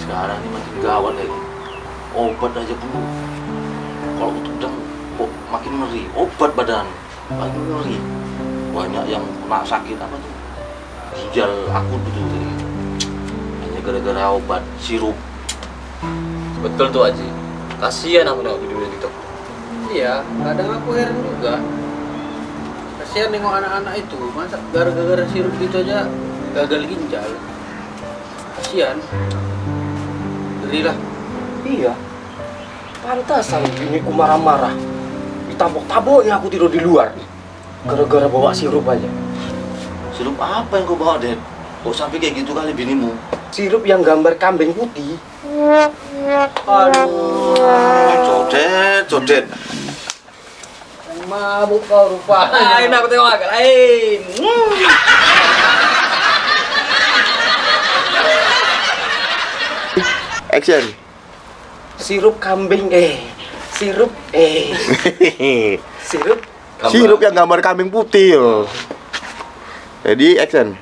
Sekarang ini makin gawat lagi. Obat aja dulu. Kalau udang kok makin ngeri. Obat badan makin ngeri. Banyak yang kena sakit apa tuh? Ginjal akut gitu tadi. Hanya gara-gara obat sirup. Betul tuh Aji. Kasihan aku nengok video di TikTok. Iya, kadang aku heran juga. Kasihan nengok anak-anak itu, masa gara-gara sirup gitu aja gagal ginjal. Kasihan. Gerilah. Iya. Pantasan biniku marah-marah. Ditabok-taboknya aku tidur di luar. Gara-gara bawa sirup aja. Sirup apa yang kau bawa, Den? Kok sampai kayak gitu kali binimu? Sirup yang gambar kambing putih. Aduh. Codet. Mabuk kau rupanya. Lain aku tengok agak lain. Action. Sirup kambing sirup sirup Sirup yang gambar kambing putih yo. Jadi action.